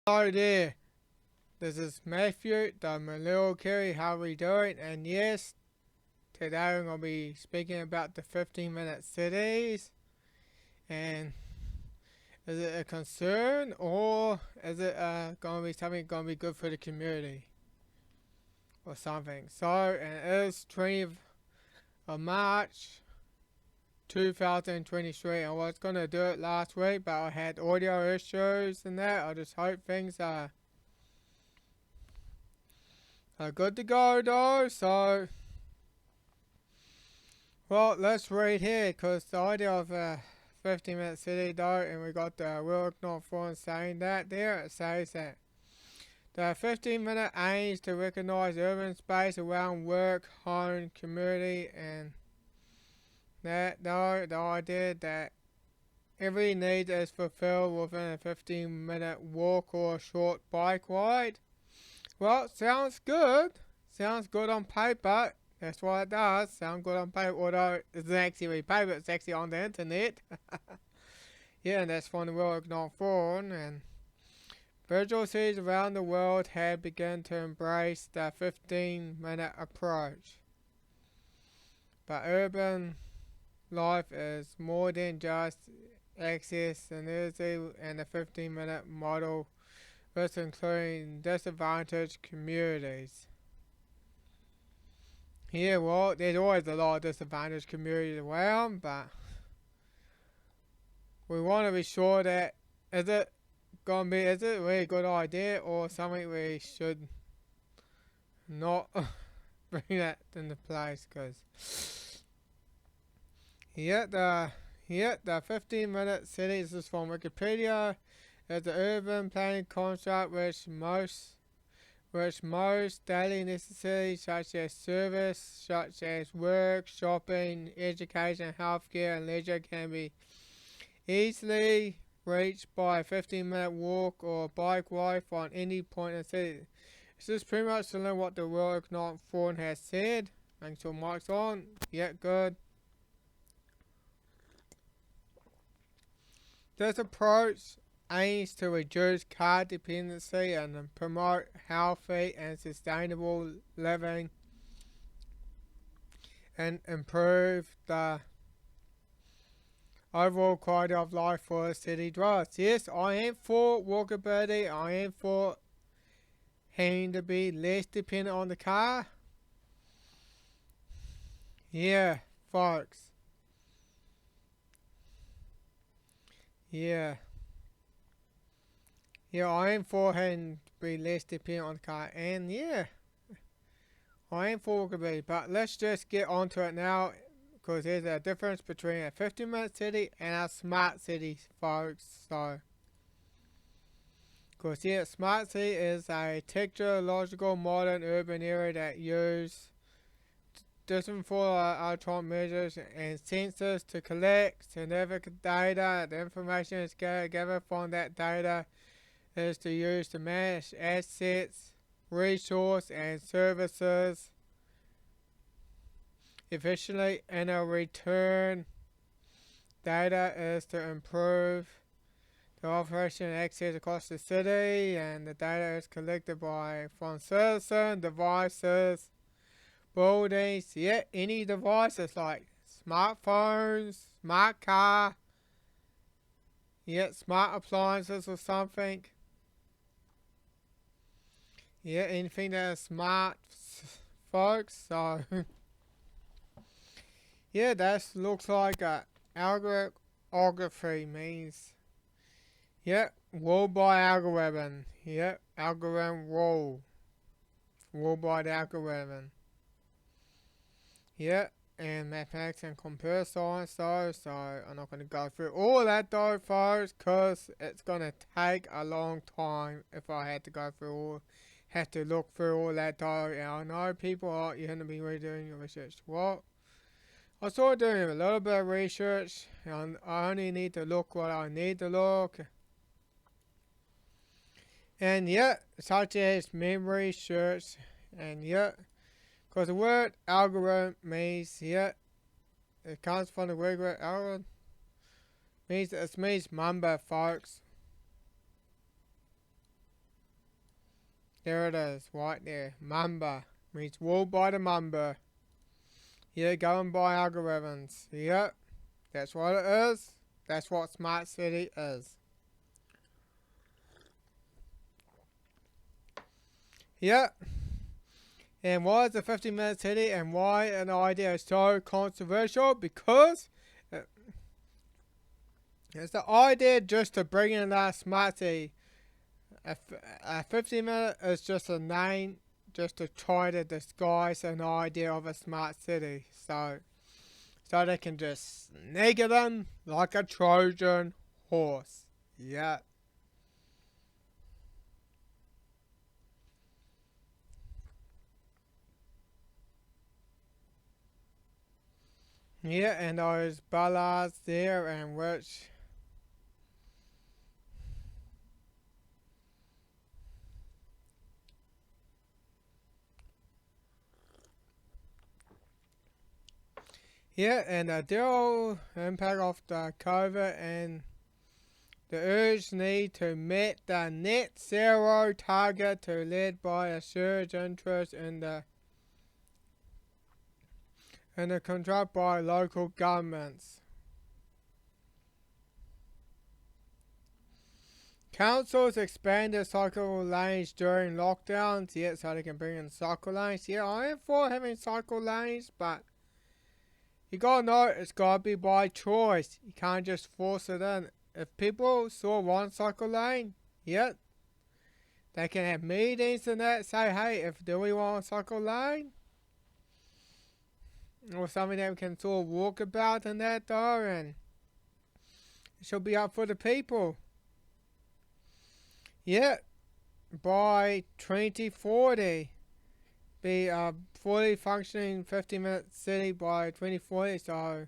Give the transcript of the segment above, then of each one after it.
Hello there, this is Matthew, the Malil Kerry, how we doing? And yes, today I'm going to be speaking about the 15-minute cities. And is it a concern or is it going to be something going to be good for the community? Or something. So, and it is 20th of March 2023. I was going to do it last week, but I had audio issues and that. I just hope things are good to go though. So, well, let's read here, because the idea of a 15-minute city though, and we got the Will Ignore Forum saying that there. It says that the 15-minute aims to recognize urban space around work, home, community, and that though, the idea that every need is fulfilled within a 15-minute walk or a short bike ride. Well, sounds good. Sounds good on paper. That's what it does. Sound good on paper, although it's actually paper, it's actually on the internet. Yeah, and that's from the World Economic Forum. And virtual cities around the world have begun to embrace the 15-minute approach. But urban life is more than just accessibility, and the 15-minute model was including disadvantaged communities. Yeah, well, there's always a lot of disadvantaged communities around, but we want to be sure that is it a really good idea or something we should not bring that into place, because the 15-minute cities is from Wikipedia. It's an urban planning construct which most daily necessities such as service, such as work, shopping, education, healthcare, and leisure can be easily reached by a 15-minute walk or bike ride from any point in the city. This is pretty much similar to what the World Economic Forum has said. Make sure Mike's on. Yeah, good. This approach aims to reduce car dependency and promote healthy and sustainable living and improve the overall quality of life for city dwellers. Yes, I am for walkability. I am for having to be less dependent on the car. Yeah, folks. Yeah, I am for having to be less dependent on the car, and yeah, I am for walkability. But let's just get onto it now, because there's a difference between a 15-minute city and a smart city, folks. So, because yeah, smart city is a technological modern urban area that uses different for electronic measures and sensors to collect significant data. The information is gathered from that data is to use to manage assets, resources, and services efficiently, and a return data is to improve the operation and access across the city, and the data is collected from citizen devices, buildings, any devices like smartphones, smart car, smart appliances or something. Anything that is smart, folks. So that looks like a algorithmy means rule by algorithm. Algorithm rule by the algorithm. And mathematics and computer science though, so I'm not going to go through all that though, folks, because it's going to take a long time if I had to go through have to look through all that though. And I know people are, you're going to be redoing your research. Well, I started doing a little bit of research, and I only need to look what I need to look. And such as memory search, and because the word algorithm means, it comes from the Greek word algorithm, means it means number, folks. There it is, right there. Mamba. Means ruled by the Mamba. Yeah, going by algorithms. Yep. That's what it is. That's what Smart City is. Yep. And why is a 50-minute city and why an idea is so controversial? Because it's the idea just to bring in that smart city. A 50-minute is just a name just to try to disguise an idea of a smart city. So they can just sneak it in like a Trojan horse. Yeah. Yeah, and those ballads there and which yeah, and the dual impact of the COVID and the urge need to meet the net zero target to led by a surge interest in the control by local governments. Councils expanded cycle lanes during lockdowns, yet so they can bring in cycle lanes. Yeah, I am for having cycle lanes, but you gotta know it's gotta be by choice. You can't just force it in. If people saw one cycle lane, yeah, they can have meetings and that, say, hey, do we want a cycle lane? Or something that we can sort of walk about and that though, and it should be up for the people. Yeah, by 2040, be a fully functioning 50-minute city by 2040. So,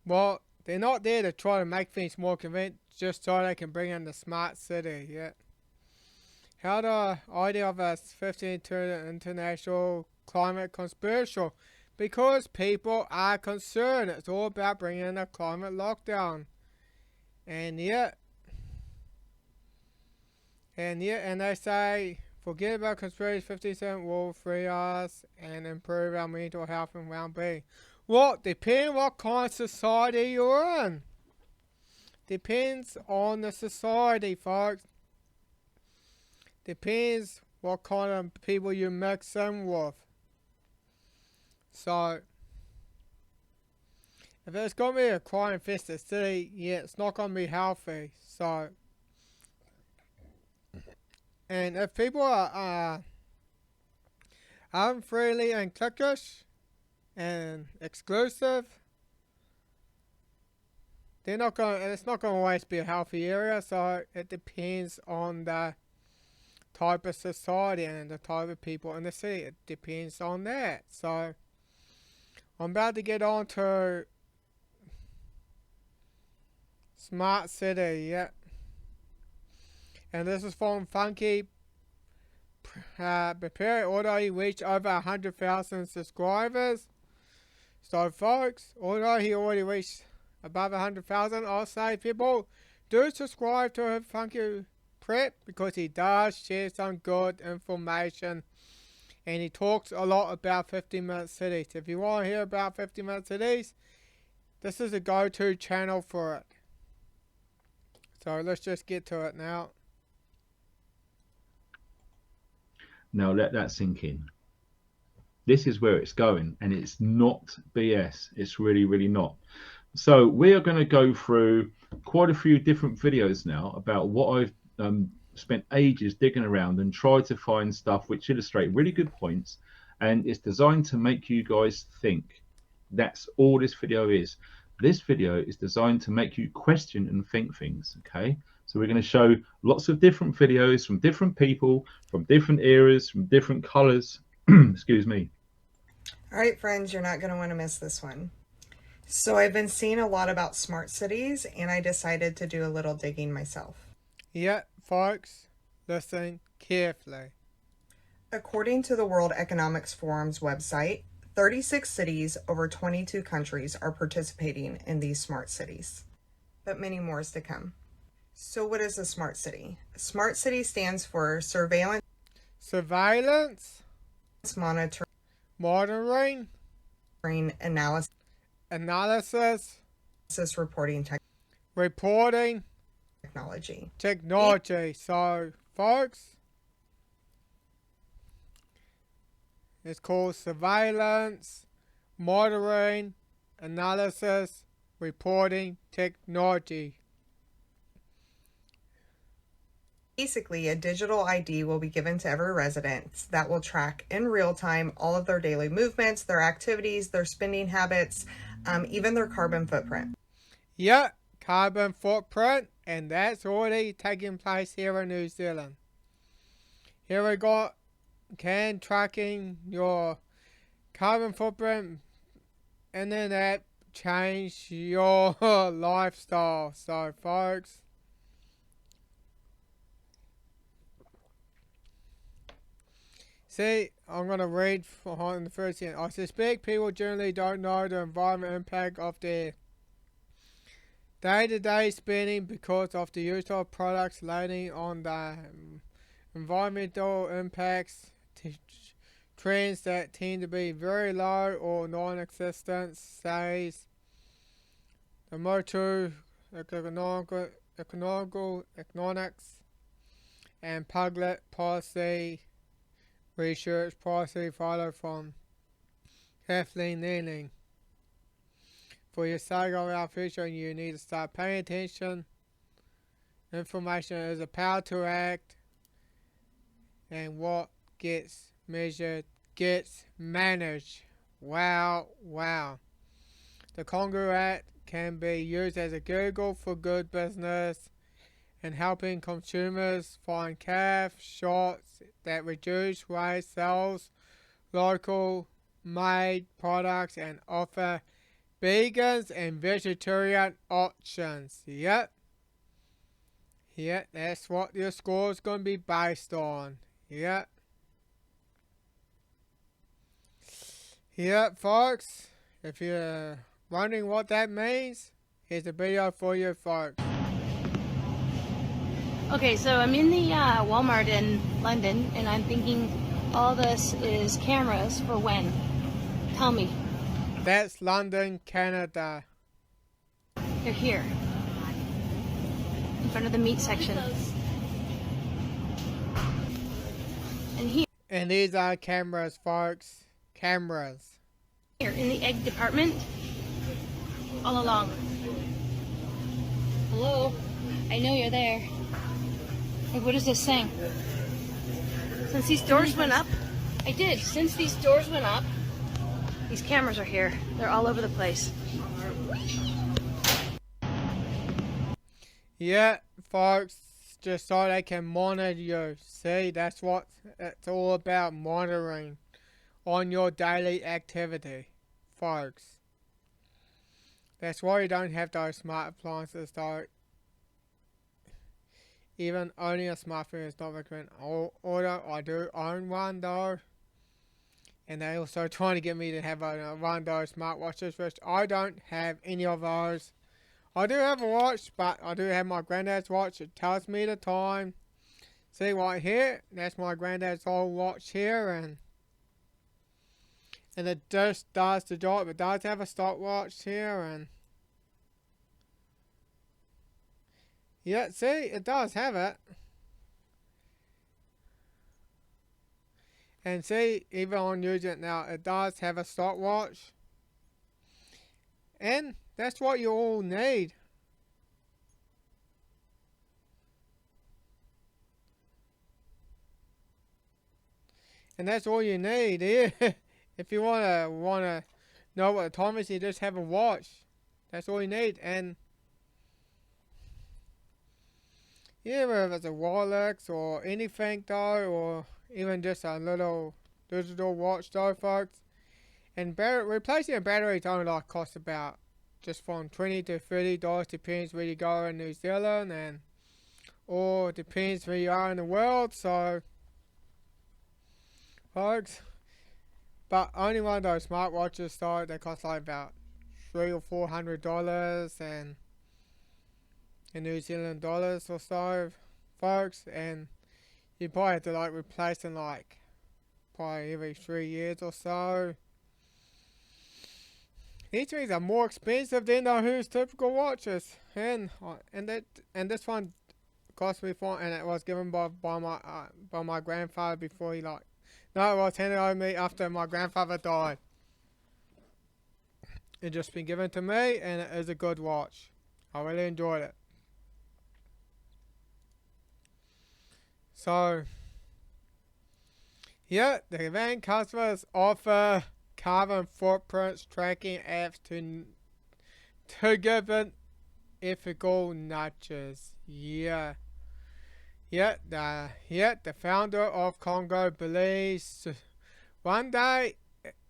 well, they're not there to try to make things more convenient, just so they can bring in the smart city. Yeah. How the idea of a 15 to the international climate conspiracy? Because people are concerned. It's all about bringing in a climate lockdown. And yeah, and they say, forget about conspiracy, 50% will free us and improve our mental health and well-being. Well, depending what kind of society you're in. Depends on the society, folks. Depends what kind of people you mix in with. So, if it's going to be a crime-infested city, yeah, it's not going to be healthy. So, and if people are unfriendly and cliquish and exclusive, they're not going. It's not going to always be a healthy area. So it depends on the type of society and the type of people in the city. It depends on that. So I'm about to get on to Smart City. Yeah. And this is from Funky. Prepare although he reached over 100,000 subscribers. So folks, although he already reached above 100,000, I'll say people do subscribe to Funky Prep because he does share some good information and he talks a lot about 50-minute cities. If you want to hear about 50-minute cities, this is a go-to channel for it. So let's just get to it now. Now let that sink in. This is where it's going, and it's not BS. It's really, really not. So we are going to go through quite a few different videos now about what I've spent ages digging around and tried to find stuff which illustrate really good points, and it's designed to make you guys think. That's all this video is. This video is designed to make you question and think things, okay? So we're going to show lots of different videos from different people, from different eras, from different colors. Excuse me. All right, friends, you're not going to want to miss this one. So I've been seeing a lot about smart cities, and I decided to do a little digging myself. Yeah, folks, listen carefully. According to the World Economics Forum's website, 36 cities over 22 countries are participating in these smart cities, but many more is to come. So what is a smart city? A smart city stands for surveillance. surveillance, monitoring, analysis, reporting technology. So, folks, it's called surveillance, monitoring, analysis, reporting technology. Basically, a digital ID will be given to every resident that will track in real time all of their daily movements, their activities, their spending habits, even their carbon footprint. Yeah, carbon footprint, and that's already taking place here in New Zealand. Here we got tracking your carbon footprint, and then that change your lifestyle. So, folks, see, I'm going to read on the first thing. I suspect people generally don't know the environmental impact of their day-to-day spending because of the use of products leading on the environmental impacts, trends that tend to be very low or non-existent, says the motor economics and public policy research policy follow from Kathleen Leaning. For your sake of our future, you need to start paying attention. Information is a power to act, and what gets measured gets managed. Wow, wow. The Congo Act can be used as a Google for good business and helping consumers find calf shops that reduce waste, sells local made products, and offer vegans and vegetarian options. Yep, that's what your score is going to be based on. Yep, folks, if you're wondering what that means, here's a video for you, folks. Okay, so I'm in the Walmart in London, and I'm thinking all this is cameras for when? Tell me. That's London, Canada. They're here, in front of the meat section. And here. And these are cameras, folks. Cameras. Here, in the egg department, all along. Hello? I know you're there. Hey, what is this saying? Since these doors went up, since these doors went up, these cameras are here. They're all over the place. Yeah, folks, just so they can monitor you. See, that's what it's all about, monitoring on your daily activity, folks. That's why you don't have those smart appliances, though. Even owning a smartphone is not recommended. Although I do own one, though. And they're also trying to get me to have one of those smartwatches, which I don't have any of those. I do have a watch, but I do have my granddad's watch. It tells me the time. See right here, that's my granddad's old watch here, and it just does the job. It does have a stopwatch here, and yeah, see, it does have it. And see, even on using it now, it does have a stopwatch. And that's what you all need. And that's all you need here. If you wanna know what the time is, you just have a watch. That's all you need. And yeah, whether it's a Rolex or anything though, or even just a little digital watch though, folks. And replacing a battery only like costs about just from $20 to $30, depends where you go in New Zealand, or depends where you are in the world. So, folks, but only one of those smartwatches though, they cost like about $300 or $400 and in New Zealand dollars or so, folks. And you probably have to like replace them like probably every 3 years or so. These things are more expensive than the Who's typical watches, and this one cost me and it was given by my grandfather before he like. No, it was handed over to me after my grandfather died. It's just been given to me, and it is a good watch. I really enjoyed it. So, yeah, the van customers offer carbon footprints tracking apps to give it ethical nudges. Yeah. The founder of Congo believes one day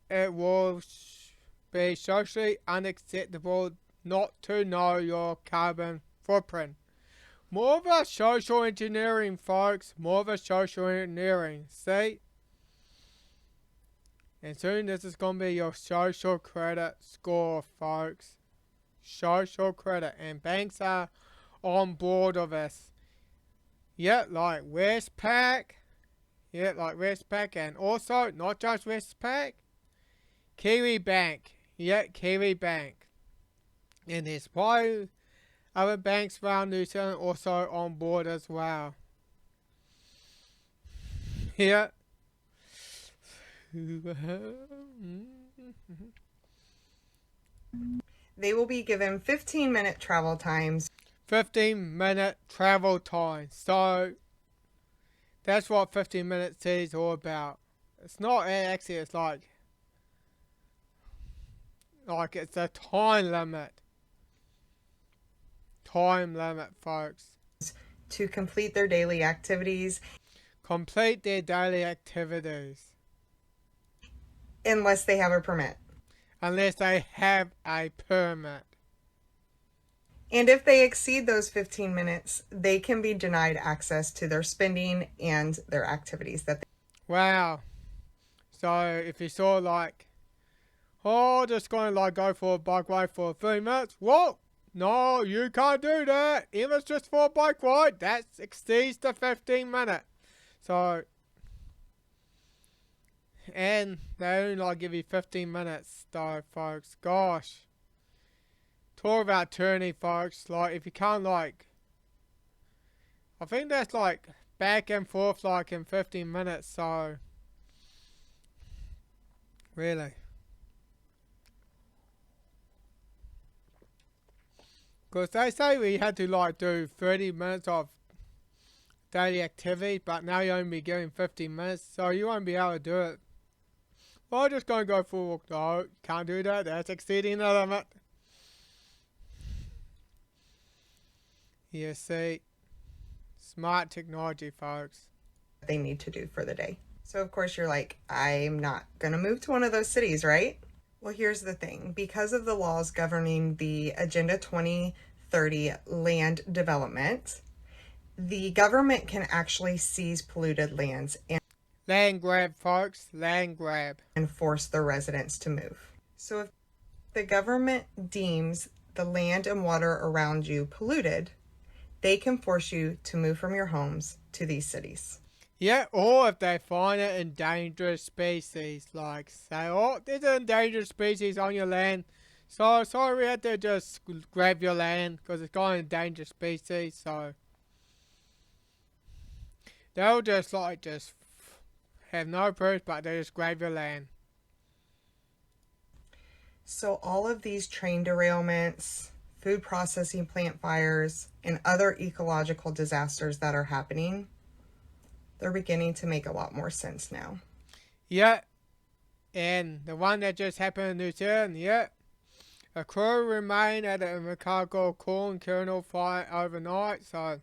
it will be socially unacceptable not to know your carbon footprint. More of a social engineering, folks. More of a social engineering. See? And soon this is going to be your social credit score, folks. Social credit. And banks are on board of this. Yeah, like Westpac. And also, not just Westpac. Kiwi Bank. Yeah, Kiwi Bank. And there's probably other banks around New Zealand also on board as well. Yeah. They will be given 15-minute travel times. 15-minute travel time. So, that's what 15 minutes is all about. It's not actually, it's like it's a time limit. Time limit, folks. To complete their daily activities. Complete their daily activities. Unless they have a permit. Unless they have a permit. And if they exceed those 15 minutes, they can be denied access to their spending and their activities that they. Wow. So if you saw like, oh, just going to like go for a bike ride for 3 minutes. What? No, you can't do that. If it's just for a bike ride, that exceeds the 15 minutes. So, and they only like give you 15 minutes though, folks. Gosh. Talk about turning, folks. Like, if you can't like, I think that's like back and forth like in 15 minutes, so. Really. Because they say we had to like do 30 minutes of daily activity, but now you only be getting 15 minutes, so you won't be able to do it. Well, I'm just going to go for a walk. No, can't do that. That's exceeding the limit. You see, smart technology, folks. They need to do for the day. So of course you're like, I'm not going to move to one of those cities, right? Well, here's the thing. Because of the laws governing the Agenda 2030 land development, the government can actually seize polluted lands and land grab, folks. Land grab. And force their residents to move. So if the government deems the land and water around you polluted, they can force you to move from your homes to these cities. Yeah, or if they find an endangered species, like say, oh, there's an endangered species on your land, so sorry, we had to just grab your land because it's got an endangered species, so they'll just have no proof, but they just grab your land. So all of these train derailments, food processing plant fires, and other ecological disasters that are happening, they're beginning to make a lot more sense now. Yeah, and the one that just happened in New Zealand, yeah. A crew remained at the MKP corn kernel fire overnight, so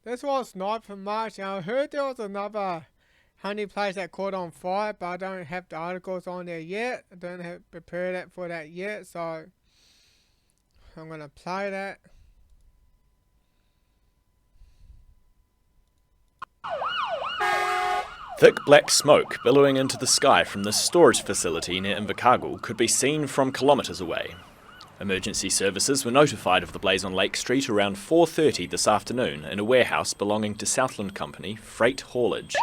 this was not for much. And I heard there was another honey place that caught on fire, but I don't have the articles on there yet. I don't have prepared for that yet, so I'm going to play that. Thick black smoke billowing into the sky from this storage facility near Invercargill could be seen from kilometres away. Emergency services were notified of the blaze on Lake Street around 4:30 this afternoon in a warehouse belonging to Southland Company Freight Haulage.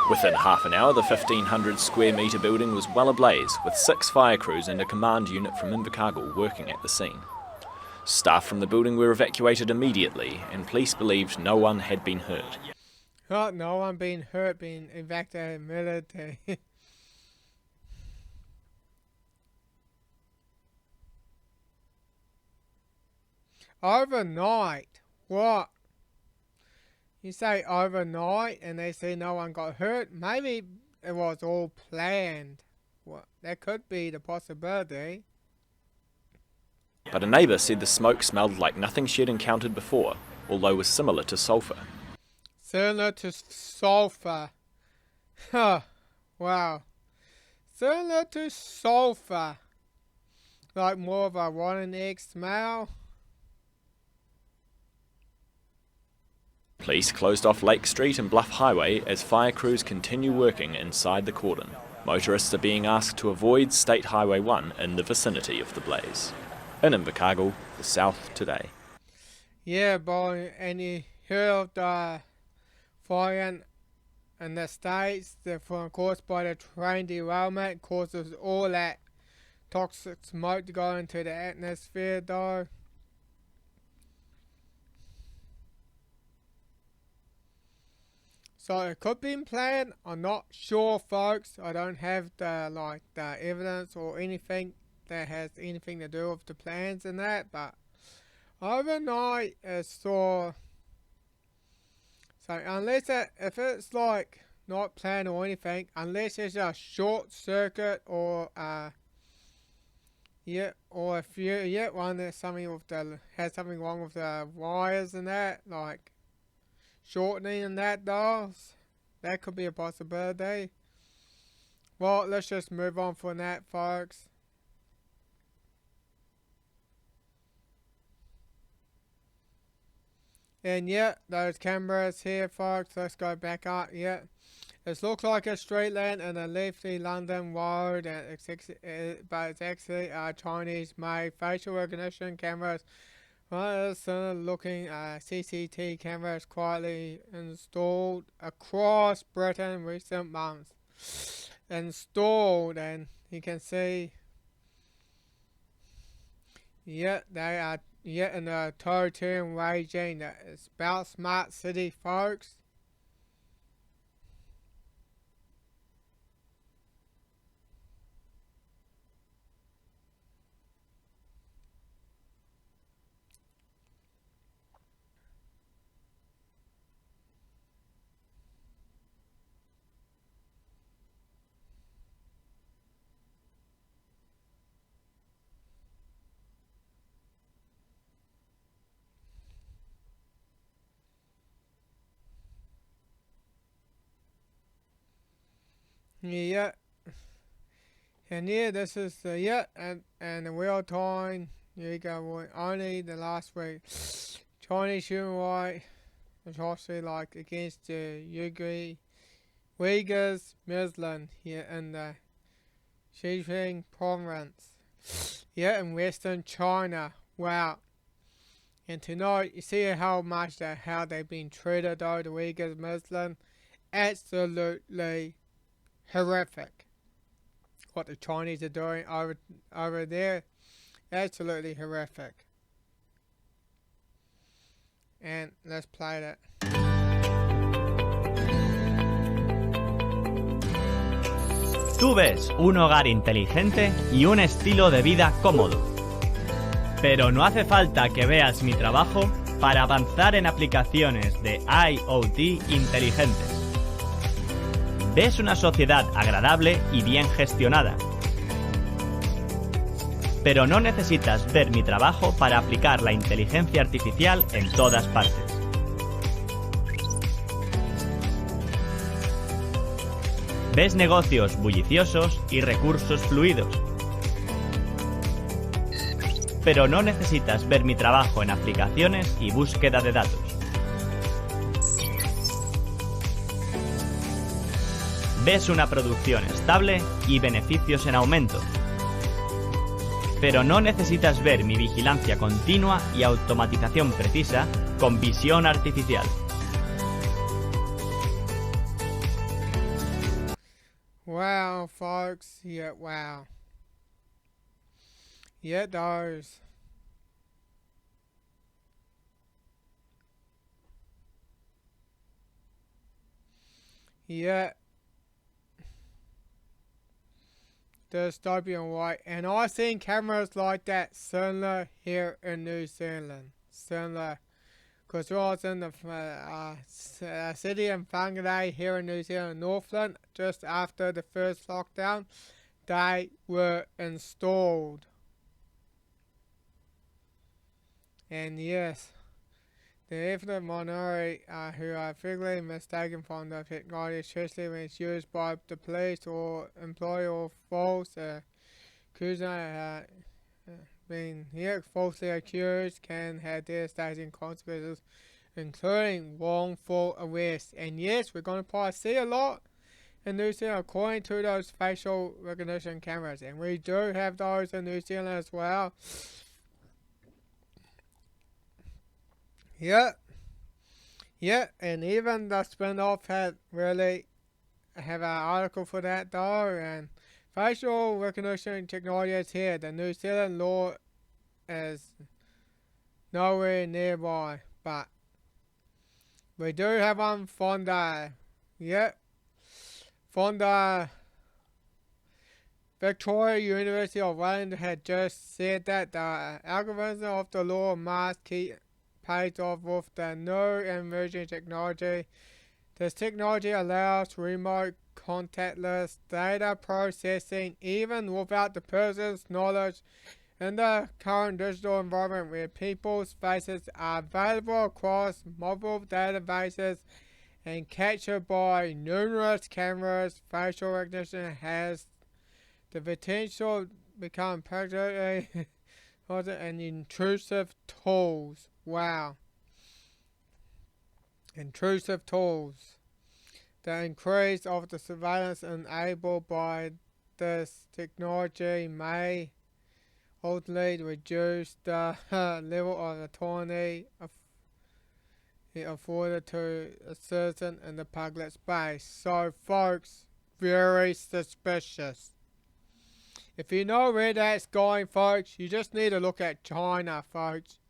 Within half an hour, the 1,500 square metre building was well ablaze, with 6 fire crews and a command unit from Invercargill working at the scene. Staff from the building were evacuated immediately, and police believed no one had been hurt. Oh, no one been hurt, been evacuated military. Overnight? What? You say overnight and they say no one got hurt? Maybe it was all planned. What? That could be the possibility. But a neighbour said the smoke smelled like nothing she had encountered before, although was similar to sulphur. Similar to sulphur. Huh. Wow. Similar to sulphur. Like more of a rotten egg smell. Police closed off Lake Street and Bluff Highway as fire crews continue working inside the cordon. Motorists are being asked to avoid State Highway 1 in the vicinity of the blaze. In Invercargill, the South Today. Yeah, boy, and you heard of the fire in the States that caused by the train derailment causes all that toxic smoke to go into the atmosphere, though. So it could be planned. I'm not sure, folks. I don't have the evidence or anything that has anything to do with the plans and that, but overnight it saw. So unless if it's like not planned or anything, unless it's a short circuit or if you one that's something with has something wrong with the wires and that, like shortening and that does, that could be a possibility. Well, let's just move on from that, folks. And yeah, those cameras here, folks, let's go back up. Yeah, it looks like a street lamp in a leafy London road, but it's actually a Chinese-made facial recognition cameras. One looking CCTV cameras quietly installed across Britain in recent months. Installed, and you can see, yeah, they are yet in the authoritarian regime that is about smart city, folks. Yeah, and yeah, this is the and the real time. Here you go. Only the last week, Chinese human rights, especially like against the Uyghurs, Muslim here in the Xinjiang province. Yeah, in Western China. Wow. And tonight, you see how they've been treated, though, the Uyghurs, Muslim, absolutely horrific. What the Chinese are doing over there, absolutely horrific. And let's play that. Tú ves un hogar inteligente y un estilo de vida cómodo. Pero no hace falta que veas mi trabajo para avanzar en aplicaciones de IoT inteligentes. Ves una sociedad agradable y bien gestionada. Pero no necesitas ver mi trabajo para aplicar la inteligencia artificial en todas partes. Ves negocios bulliciosos y recursos fluidos. Pero no necesitas ver mi trabajo en aplicaciones y búsqueda de datos. Ves una producción estable y beneficios en aumento. pero no necesitas ver mi vigilancia continua y automatización precisa con visión artificial. Wow, folks. Yeah, wow. Yeah, it does. Yeah. Dystopia and white. And I've seen cameras like that similar here in New Zealand. Similar. Because I was in the city in Whangarei here in New Zealand, Northland, just after the first lockdown, they were installed. And yes, the infinite minority who are frequently mistaken for the technology, especially when it's used by the police or employee or false accusers, being falsely accused can have devastating consequences, including wrongful arrest. And yes, we're going to probably see a lot in New Zealand according to those facial recognition cameras. And we do have those in New Zealand as well. Yeah, and even the spin-off had really have an article for that though, and facial recognition technology is here. The New Zealand law is nowhere nearby, but we do have one from the, from the Victoria University of Wellington had just said that the algorithm of the law must keep pace off with the new emerging technology. This technology allows remote contactless data processing even without the person's knowledge in the current digital environment where people's faces are available across multiple databases and captured by numerous cameras. Facial recognition has the potential to become practically and intrusive tools. Wow. Intrusive tools. The increase of the surveillance enabled by this technology may ultimately reduce the level of autonomy afforded to a citizen in the public space. So, folks, very suspicious. If you know where that's going, folks, you just need to look at China, folks.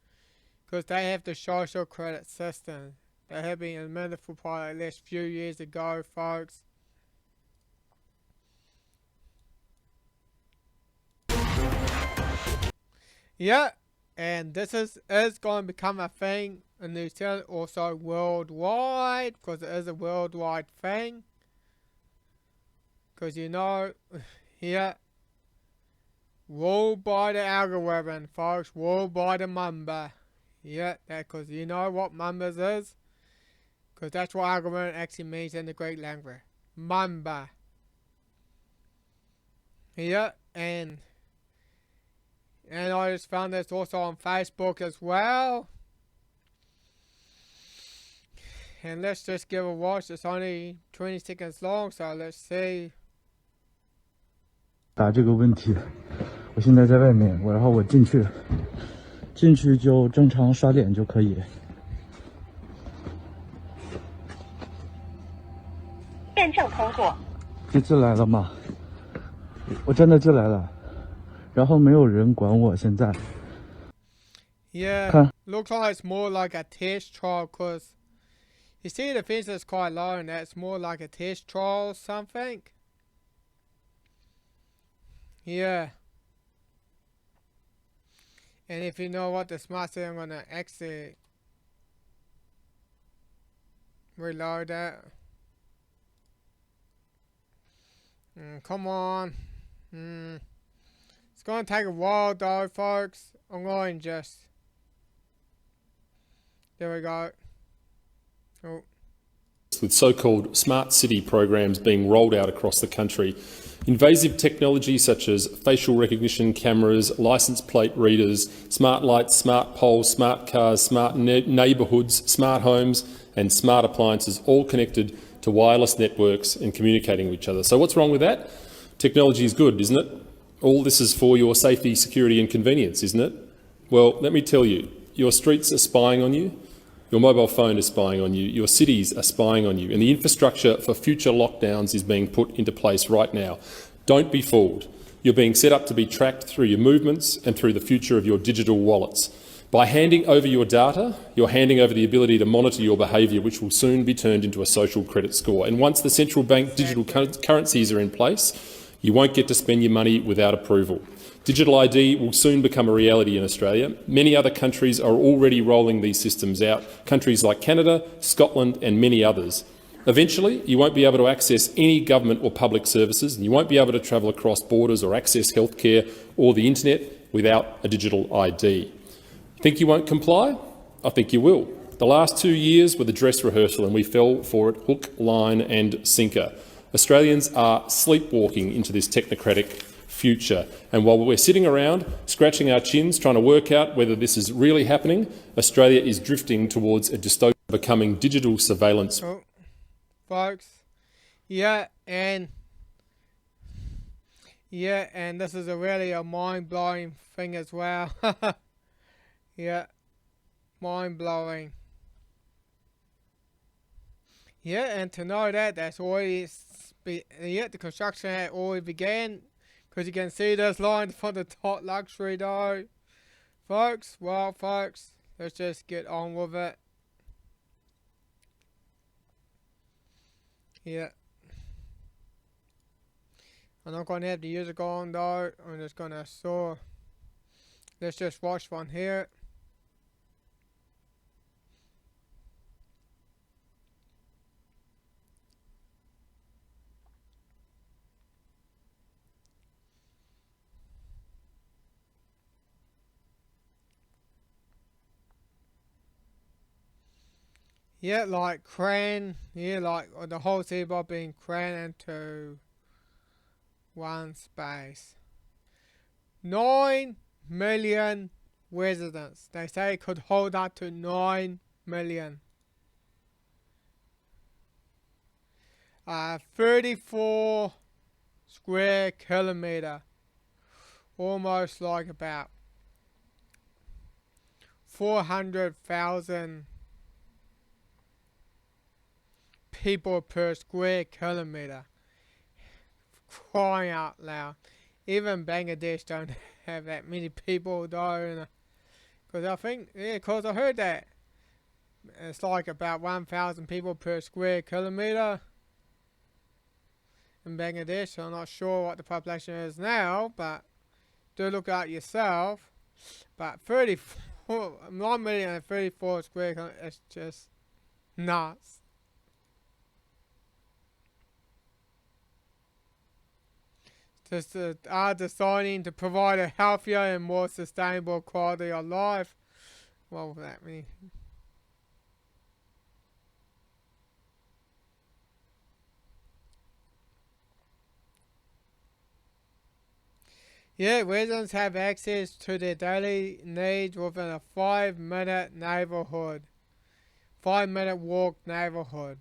Because they have the social credit system. They have been implemented for probably at least a few years ago, folks. Yeah, and this is going to become a thing in New Zealand, also worldwide, because it is a worldwide thing. Because you know, ruled by the algorithm, folks, ruled by the number. Yeah, because you know what numbers is? Because that's what algorithm actually means in the Greek language. Mamba. Yeah, and I just found this also on Facebook as well. And let's just give a watch. It's only 20 seconds long, so let's see. 答这个问题，我现在在外面，然后我进去就正常刷脸就可以。验证通过。就进来了吗？我真的进来了，然后没有人管我现在。Yeah, looks like it's more like a test trial, because you see the fence is quite low, and that's more like a test trial or something. Yeah. And if you know what the smart setting, I'm gonna actually reload that. Come on. It's gonna take a while though, folks. I'm going just. There we go. Oh. With so-called smart city programs being rolled out across the country. Invasive technology such as facial recognition cameras, license plate readers, smart lights, smart poles, smart cars, smart neighbourhoods, smart homes and smart appliances, all connected to wireless networks and communicating with each other. So what's wrong with that? Technology is good, isn't it? All this is for your safety, security and convenience, isn't it? Well, let me tell you, your streets are spying on you, your mobile phone is spying on you, your cities are spying on you, and the infrastructure for future lockdowns is being put into place right now. Don't be fooled. You're being set up to be tracked through your movements and through the future of your digital wallets. By handing over your data, you're handing over the ability to monitor your behaviour, which will soon be turned into a social credit score. And once the central bank digital currencies are in place, you won't get to spend your money without approval. Digital ID will soon become a reality in Australia. Many other countries are already rolling these systems out, countries like Canada, Scotland and many others. Eventually, you won't be able to access any government or public services, and you won't be able to travel across borders or access healthcare or the internet without a digital ID. Think you won't comply? I think you will. The last 2 years were the dress rehearsal and we fell for it hook, line and sinker. Australians are sleepwalking into this technocratic future. And while we're sitting around scratching our chins trying to work out whether this is really happening, Australia is drifting towards a dystopia, becoming digital surveillance. Oh, folks, yeah, and this is really a mind-blowing thing as well. Yeah, mind-blowing. Yeah, and to know that, that's already, the construction had already began. Because you can see this line for the top luxury though. Folks, well folks, let's just get on with it. Yeah. I'm not going to have the music on though. I'm just going to let's just watch one here. Yeah, like crammed, like the whole Cebit being crammed into one space. 9 million residents. They say it could hold up to 9 million. 34 square kilometer. Almost like about 400,000 people per square kilometer. Crying out loud. Even Bangladesh don't have that many people though. Because I think, because I heard that it's like about 1,000 people per square kilometer in Bangladesh. So I'm not sure what the population is now, but do look at yourself. But 9 million and 34 square kilometers, it's just nuts. Just are deciding to provide a healthier and more sustainable quality of life. What will that mean? Yeah, residents have access to their daily needs within a 5-minute neighborhood. 5-minute walk neighborhood.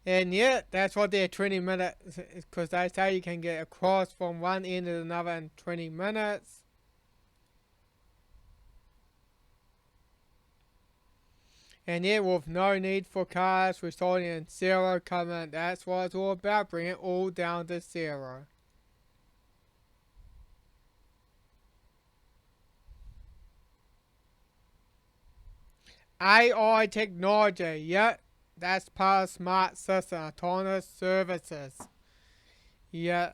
And yet, that's what their 20 minutes, because they say you can get across from one end to another in 20 minutes. And yet, with no need for cars, resulting in zero carbon. That's what it's all about, bringing it all down to zero. AI technology, yep. That's part of smart system, autonomous services. Yeah.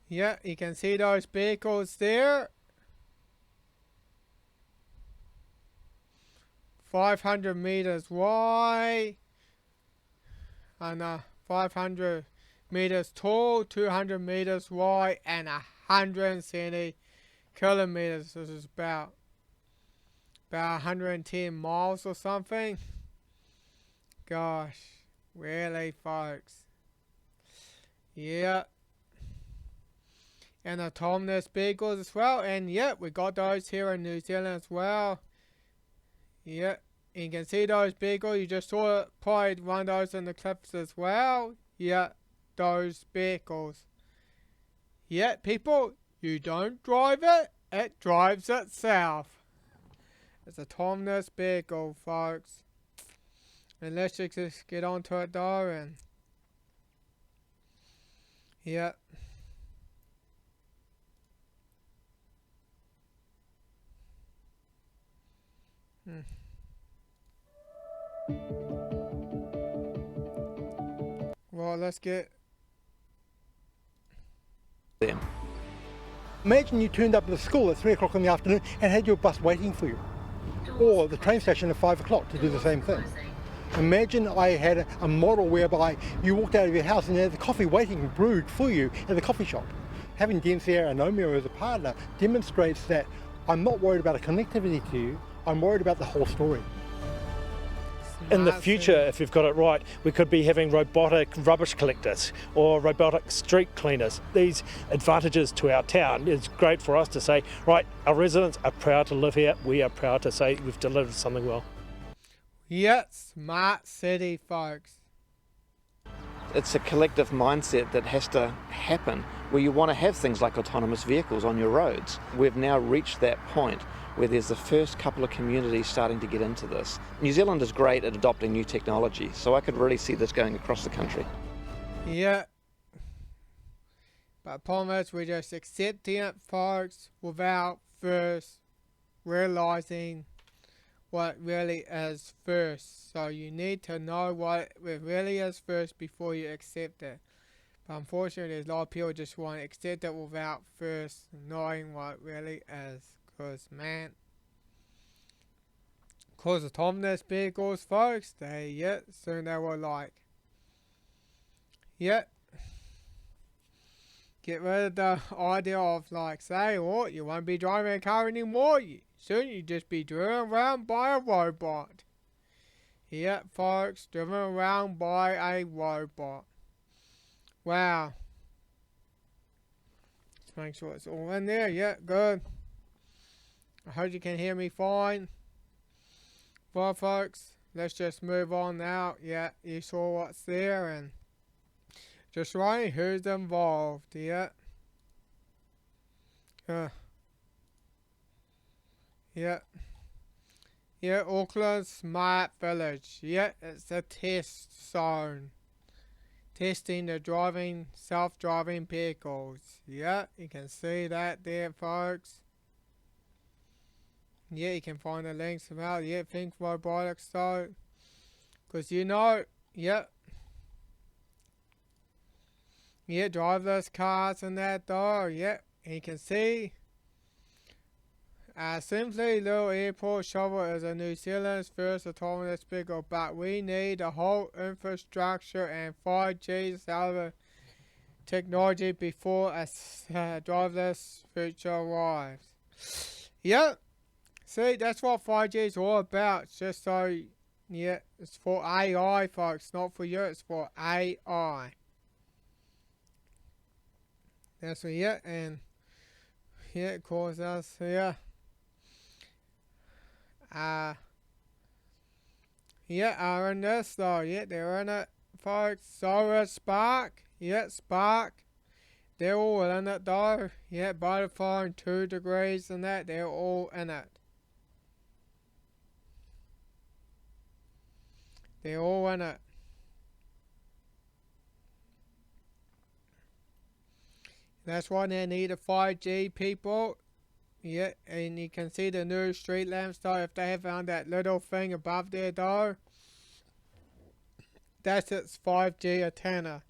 Yeah, you can see those vehicles there. 500 meters wide. And 500 meters tall, 200 meters wide, and 170 kilometers. This is about 110 miles or something. Gosh, really, folks. Yeah. and autonomous vehicles as well. And yep, we got those here in New Zealand as well. Yep, you can see those vehicles. You just saw probably one of those in the clips as well. Yep, those vehicles. Yep, people, you don't drive it, it drives itself. It's a autonomous vehicle, folks. And let's just get onto it though, and yep. Well, let's get them. Imagine you turned up at the school at 3 o'clock in the afternoon and had your bus waiting for you. Or the train station at 5 o'clock to do the same thing. Imagine I had a model whereby you walked out of your house and you had the coffee waiting brewed for you at the coffee shop. Having Sierra and Omeo as a partner demonstrates that I'm not worried about a connectivity to you, I'm worried about the whole story. In the future, if we've got it right, we could be having robotic rubbish collectors or robotic street cleaners. These advantages to our town is great for us to say, right, our residents are proud to live here. We are proud to say we've delivered something well. yeah, smart city, folks. It's a collective mindset that has to happen where you want to have things like autonomous vehicles on your roads. We've now reached that point where there's the first couple of communities starting to get into this. New Zealand is great at adopting new technology, so I could really see this going across the country. Yeah. But the problem is we're just accepting it, folks, without first realizing what really is first. So you need to know what it really is first before you accept it. But unfortunately, there's a lot of people just want to accept it without first knowing what it really is. Because, man, cause autonomous vehicles, folks, soon they will like, get rid of the idea of like, say, what, you won't be driving a car anymore, soon you just be driven around by a robot. Folks, driven around by a robot. Wow. Let's make sure it's all in there, good. I hope you can hear me fine. Well, folks, let's just move on now. Yeah, you saw what's there and just writing who's involved. Auckland Smart Village. It's a test zone. Testing the self-driving vehicles. You can see that there, folks. You can find the links about Think Robotics though. Because driverless cars and that though, and you can see Simply Little Airport Shuttle is a New Zealand's first autonomous vehicle, but we need a whole infrastructure and 5G cellular technology before a driverless future arrives. See, that's what 5G is all about. It's just so, it's for AI, folks. Not for you, it's for AI. That's what, and, of course, that's, are in this, though. They're in it, folks. So is Spark. Spark. They're all in it, though. Butterfly and 2 degrees and that, they're all in it. They're all in it. That's why they need a 5G, people. And you can see the new street lamps though. If they have found that little thing above there though, that's its 5G antenna.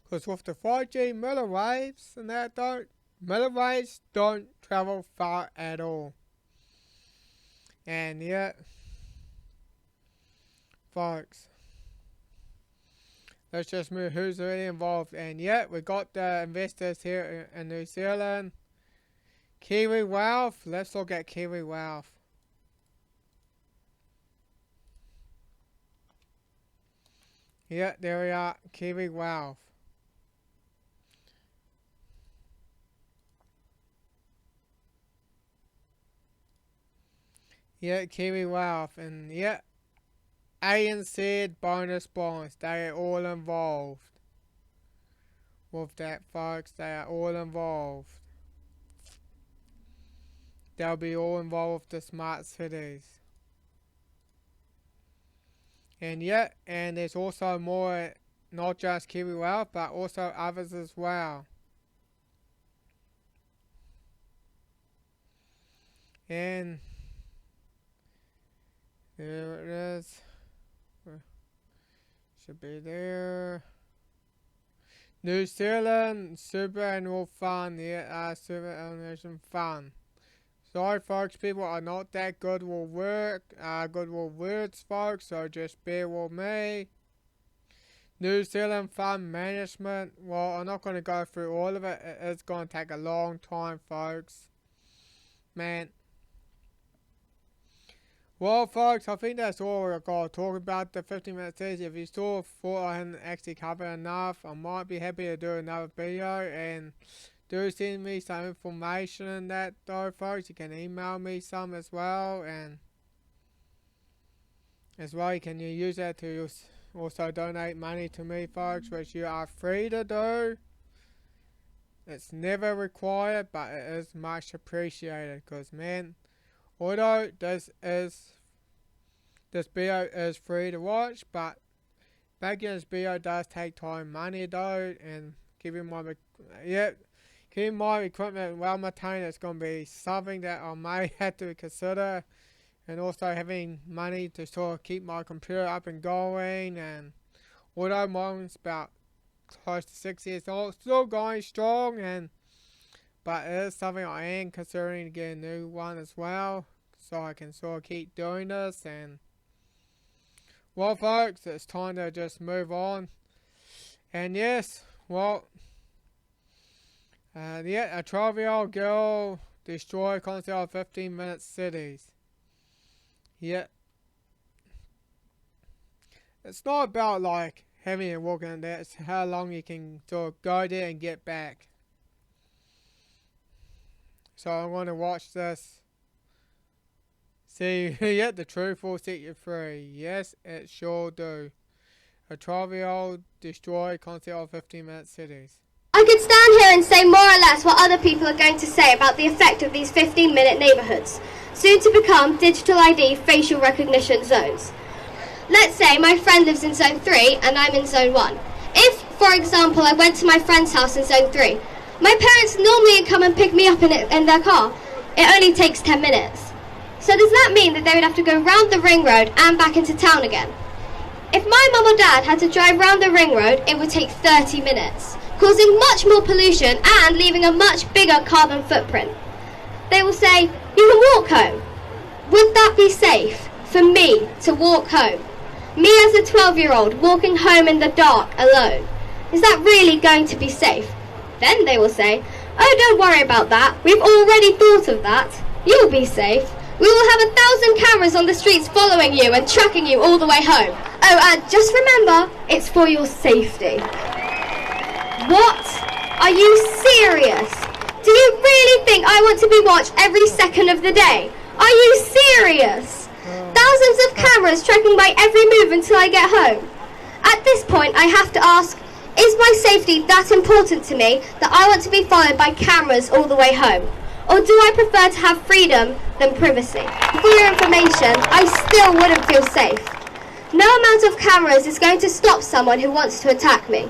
Because with the 5G milliwaves and that though, milliwaves don't travel far at all. And folks, let's just move who's really involved. And we got the investors here in New Zealand. Kiwi Wealth. Let's look at Kiwi Wealth. There we are. Kiwi Wealth. Yeah, Kiwi Wealth, and yeah, ANC bonus bonds, they are all involved with that, folks. They are all involved. They'll be all involved with the smart cities. And yeah, and there's also more, not just Kiwi Wealth, but also others as well. And there it is. Should be there. New Zealand Super Annual Fund. Yeah, Super Annual Fund. Sorry, folks, people are not that good with words, folks, so just bear with me. New Zealand Fund Management. Well, I'm not going to go through all of it. It's going to take a long time, folks. Man. Well, folks, I think that's all we've got to talk about the 15-minute series. If you still thought I hadn't actually covered enough, I might be happy to do another video. And do send me some information on that, though, folks. You can email me some as well. And as well, you can use that to also donate money to me, folks, which you are free to do. It's never required, but it is much appreciated. Because, man, although this video is free to watch, but making this video does take time, money though, and keeping my equipment well maintained is going to be something that I may have to consider, and also having money to sort of keep my computer up and going. And although mine's about close to 6 years old, still going strong, but it is something I am considering to get a new one as well, so I can sort of keep doing this. And well, folks, it's time to just move on. And yes, well, a 12-year-old girl destroyed concept of 15-minute cities. Yeah, it's not about like having and walking in there. It's how long you can sort of go there and get back. So I'm going to watch this. See, yet the truth will set you free. Yes, it sure do. A 12-year-old destroyed concept of 15-minute cities. I could stand here and say more or less what other people are going to say about the effect of these 15-minute neighbourhoods, soon to become digital ID facial recognition zones. Let's say my friend lives in Zone 3 and I'm in Zone 1. If, for example, I went to my friend's house in Zone 3, my parents normally come and pick me up in their car. It only takes 10 minutes. So does that mean that they would have to go round the ring road and back into town again? If my mum or dad had to drive round the ring road, it would take 30 minutes, causing much more pollution and leaving a much bigger carbon footprint. They will say, you can walk home. Would that be safe for me to walk home? Me as a 12-year-old walking home in the dark alone. Is that really going to be safe? Then they will say, oh, don't worry about that. We've already thought of that. You'll be safe. We will have 1,000 cameras on the streets following you and tracking you all the way home. Oh, and just remember, it's for your safety. What? Are you serious? Do you really think I want to be watched every second of the day? Are you serious? Thousands of cameras tracking my every move until I get home. At this point, I have to ask, is my safety that important to me that I want to be followed by cameras all the way home? Or do I prefer to have freedom than privacy? For your information, I still wouldn't feel safe. No amount of cameras is going to stop someone who wants to attack me.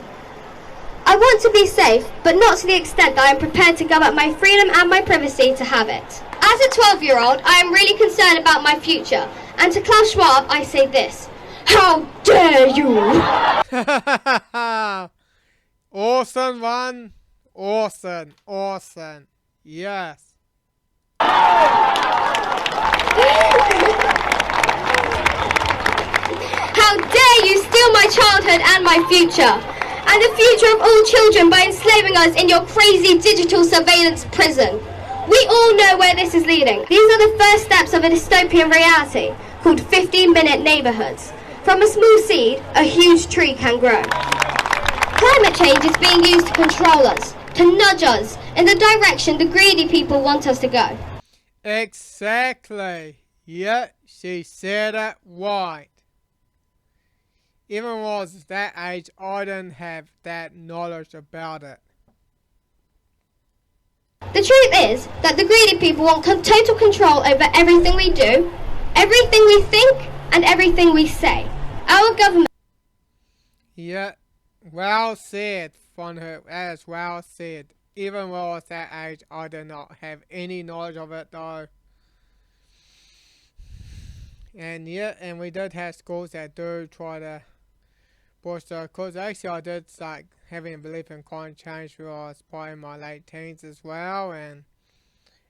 I want to be safe, but not to the extent that I am prepared to give up my freedom and my privacy to have it. As a 12-year-old, I am really concerned about my future. And to Klaus Schwab, I say this. How dare you! Awesome one. Awesome. Awesome. Yes. How dare you steal my childhood and my future, and the future of all children by enslaving us in your crazy digital surveillance prison. We all know where this is leading. These are the first steps of a dystopian reality called 15-minute neighbourhoods. From a small seed, a huge tree can grow. Climate change is being used to control us, to nudge us in the direction the greedy people want us to go. Exactly. Yeah, she said it right. Even when I was that age, I didn't have that knowledge about it. The truth is that the greedy people want total control over everything we do, everything we think, and everything we say. Our government... Yeah, well said from her, as well said. Even when I was that age, I did not have any knowledge of it though. And yeah, and we did have schools that do try to push the, cause actually I did start having a belief in climate change when I was probably in my late teens as well, and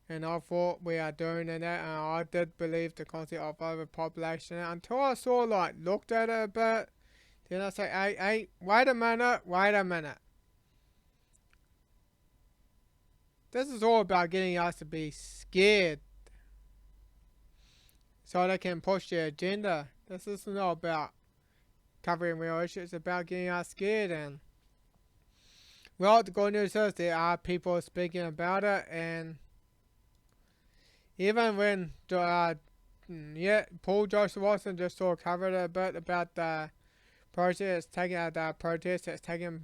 I thought we are doing that, and I did believe the concept of overpopulation until I sort of like looked at it a bit. Then I say, hey, wait a minute. This is all about getting us to be scared so they can push their agenda. This is not about covering real issues, it's about getting us scared. And well, the good news is there are people speaking about it, and even when Paul Joseph Watson just sort of covered it a bit about the protest that's taking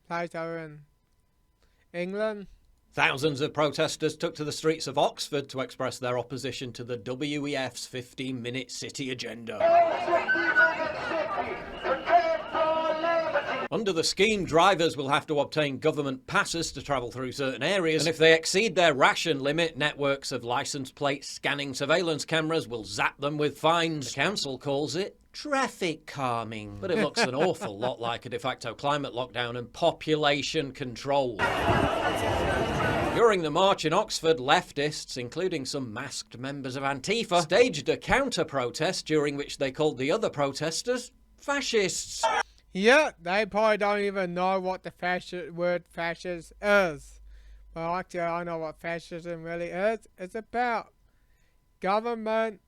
place over in England. Thousands of protesters took to the streets of Oxford to express their opposition to the WEF's 15-minute city agenda. Under the scheme, drivers will have to obtain government passes to travel through certain areas, and if they exceed their ration limit, networks of licence plate scanning surveillance cameras will zap them with fines. The council calls it traffic calming, but it looks an awful lot like a de facto climate lockdown and population control. During the march in Oxford, leftists, including some masked members of Antifa, staged a counter-protest during which they called the other protesters fascists. Yeah, they probably don't even know what the word fascist is. Well, actually, I know what fascism really is. It's about government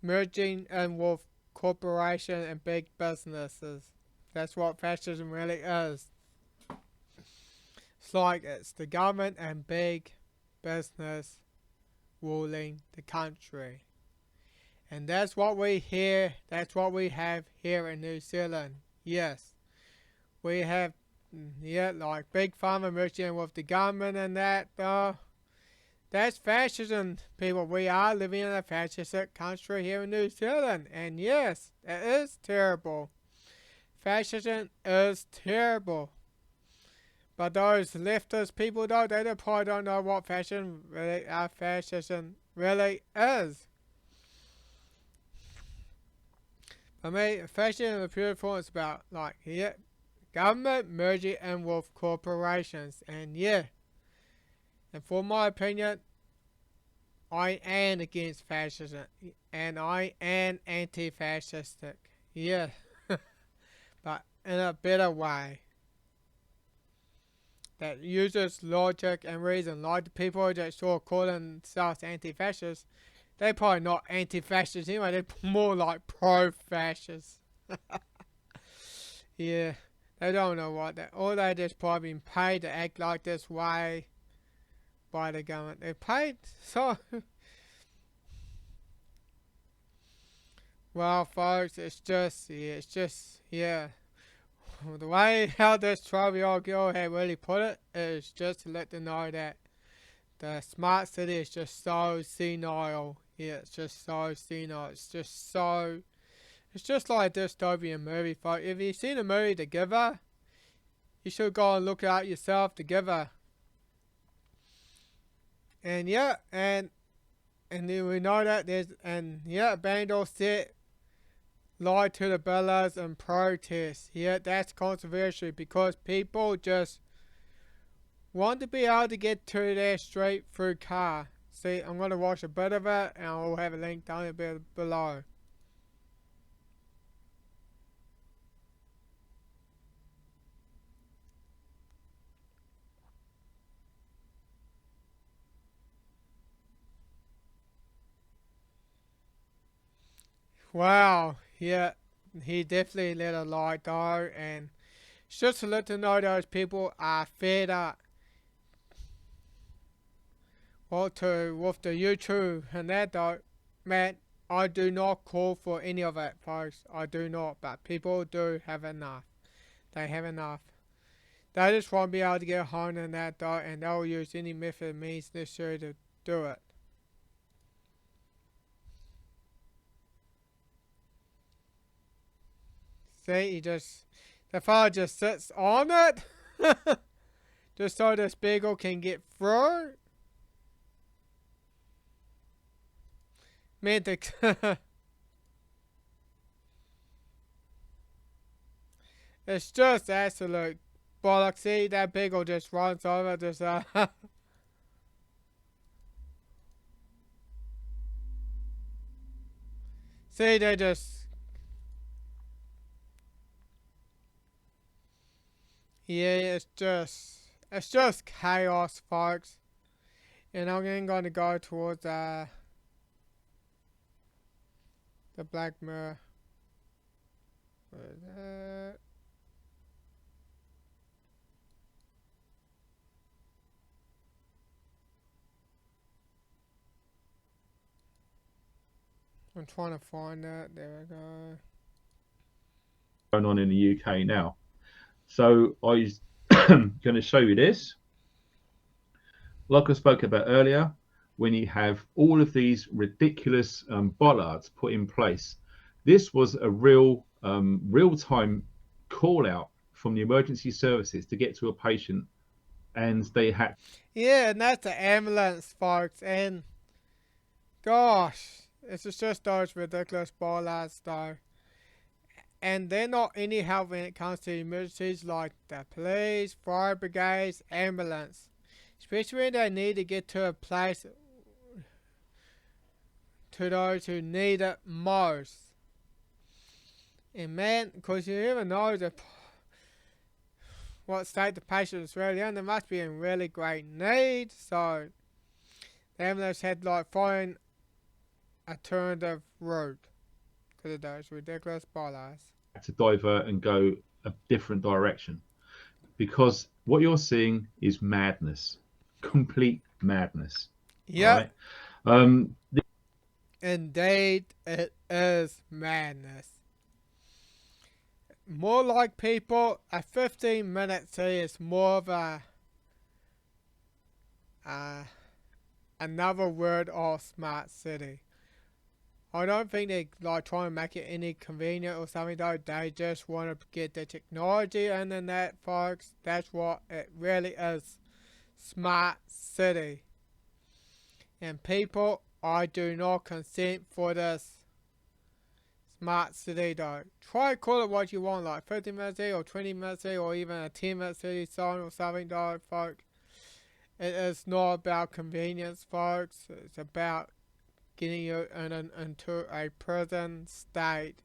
merging in with corporation and big businesses. That's what fascism really is. It's like it's the government and big business ruling the country. And that's what we have here in New Zealand. Yes. We have, like big pharma merging with the government and that, that's fascism, people. We are living in a fascist country here in New Zealand. And yes, it is terrible. Fascism is terrible. But those leftist people, though, they probably don't know what fascism really is. For me, fascism is beautiful. It's about, government merging in with corporations. And and for my opinion, I am against fascism. And I am anti-fascistic. Yeah. But in a better way. That uses logic and reason. Like the people that sort of call themselves anti-fascists, they're probably not anti-fascists anyway, they're more like pro-fascists. Yeah, they don't know what that, or they just probably been paid to act like this way by the government. They're paid, so... Well, folks, it's just, the way how this 12-year-old girl had really put it is just to let them know that the smart city is just so senile. Yeah, it's just so senile. It's just like a dystopian movie, folks. If you've seen the movie The Giver, you should go and look it up yourself, The Giver. And and then we know that Bandor set lied to the Bellas and protests. Yeah, that's controversial because people just want to be able to get to their street through car. See, I'm going to watch a bit of it and I'll have a link down below. Wow, yeah, he definitely let a lie go, and it's just to let them know those people are fed up. Well, with the YouTube and that though, man, I do not call for any of it, folks. I do not. But people do have enough. They have enough. They just want to be able to get home and that, though, and they'll use any method and means necessary to do it. See, the fella just sits on it, just so this beagle can get through. Man, it's just absolute bollocks. See, that beagle just runs over, just see, they just, yeah, it's just chaos, folks. And I'm going to go towards the Black Mirror. What is that? I'm trying to find that. There we go. Going on in the UK now. So I was going to show you this. Like I spoke about earlier, when you have all of these ridiculous bollards put in place, this was a real-time call out from the emergency services to get to a patient, and they had. Yeah, and that's the ambulance, folks. And gosh, it's just those ridiculous bollards, though. And they're not any help when it comes to emergencies like the police, fire brigades, ambulance. Especially when they need to get to a place to those who need it most. And man, because you never know what state the patient is really in, they must be in really great need. So the ambulance had like find alternative route because of those ridiculous bollards. To divert and go a different direction, because what you're seeing is madness, complete madness. Yeah. Right? Indeed, it is madness. More like people, a 15-minute city is more of another word of smart city. I don't think they like trying to make it any convenient or something though. They just want to get the technology and then that, folks. That's what it really is. Smart city. And people, I do not consent for this smart city though. Try to call it what you want, like 15-minute city or 20-minute city or even a 10-minute city zone or something though, folks. It is not about convenience, folks. It's about getting you into a prison state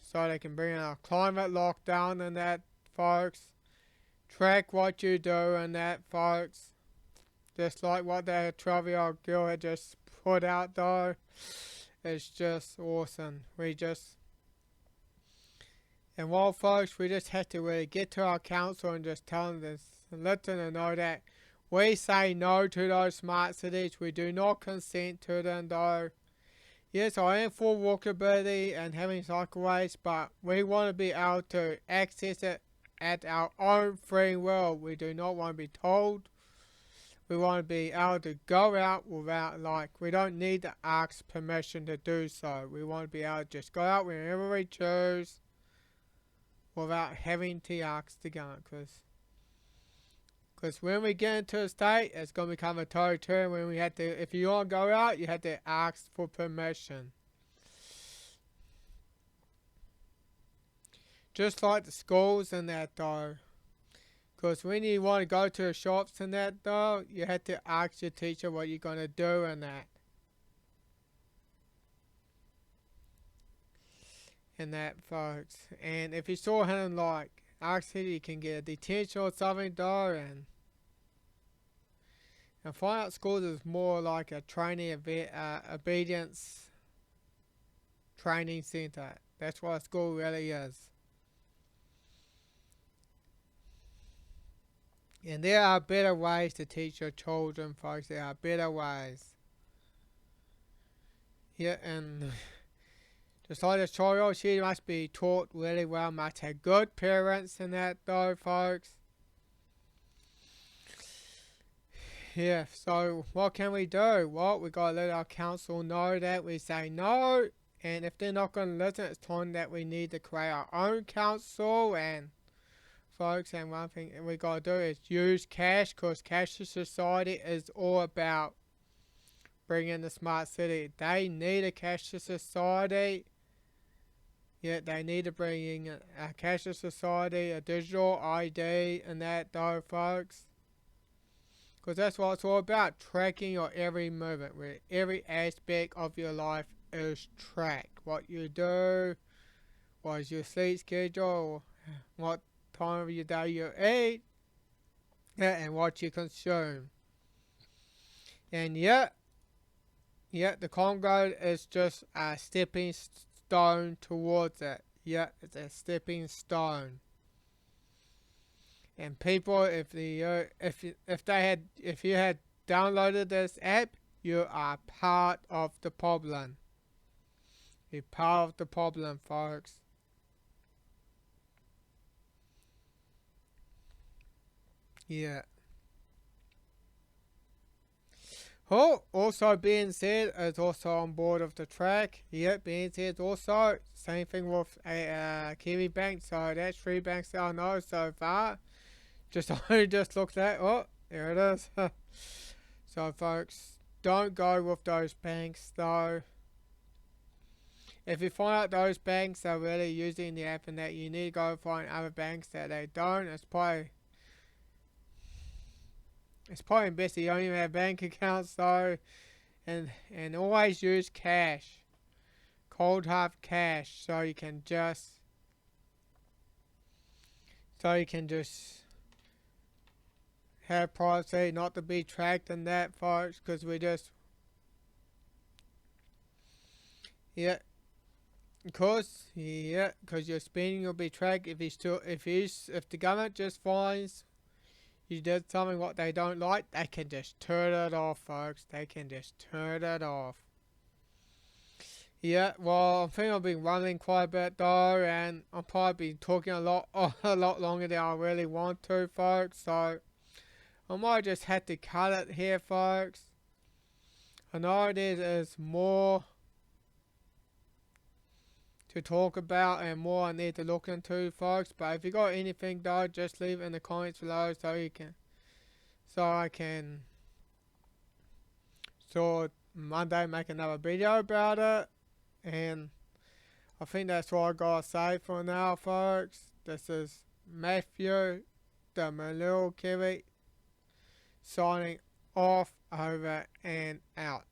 so they can bring in a climate lockdown and that, folks. Track what you do and that, folks. Just like what that 12-year-old girl had just put out though. It's just awesome. And well, folks, we just have to really get to our council and just tell them this and let them know that we say no to those smart cities. We do not consent to them though. Yes, I am for walkability and having cycleways, but we want to be able to access it at our own free will. We do not want to be told. We want to be able to go out without, we don't need to ask permission to do so. We want to be able to just go out whenever we choose without having to ask to go. Because when we get into a state, it's going to become a total turn when we have to, if you want to go out, you have to ask for permission. Just like the schools and that though. Because when you want to go to the shops and that though, you have to ask your teacher what you're going to do and that. And that, folks. And if you saw him actually you can get a detention or something though, and Fine Art Schools is more like a training obedience training center. That's what a school really is. And there are better ways to teach your children, folks. There are better ways. Yeah, and just like this child, she must be taught really well, must have good parents and that though, folks. Yeah, so what can we do? Well, we gotta let our council know that we say no, and if they're not gonna listen, it's time that we need to create our own council. And folks, and one thing we gotta do is use cash, because cashless society is all about bringing the smart city. They need a cashless society. Yeah, they need to bring in a cashless society, a digital ID, and that though, folks. Because that's what it's all about, tracking your every movement, where every aspect of your life is tracked. What you do, what is your sleep schedule, what time of your day you eat, and what you consume. And the Congo is just a stepping stone towards it. Yeah, it's a stepping stone. And people, if you had downloaded this app, you are part of the problem. You're part of the problem, folks. Yeah. Oh, also being said is also on board of the track. Yeah, being said also same thing with a Kiwi bank. So that's 3 banks that I know so far. I just looked at, oh, there it is. So folks, don't go with those banks though. If you find out those banks are really using the app and that, you need to go find other banks that they don't. It's probably best that you don't even have bank accounts though. And always use cash. Cold hard cash, so you can just have privacy, not to be tracked and that, folks, because because your spending will be tracked. If the government just finds you did something what they don't like, they can just turn it off, folks. They can just turn it off. Yeah, well, I think I've been running quite a bit though, and I'll probably be talking a lot longer than I really want to, folks. So I might just have to cut it here, folks. I know there's more to talk about and more I need to look into, folks. But if you got anything though, just leave it in the comments below so I can Monday make another video about it. And I think that's all I gotta say for now, folks. This is Matthew, the Malil Kiwi, signing off, over and out.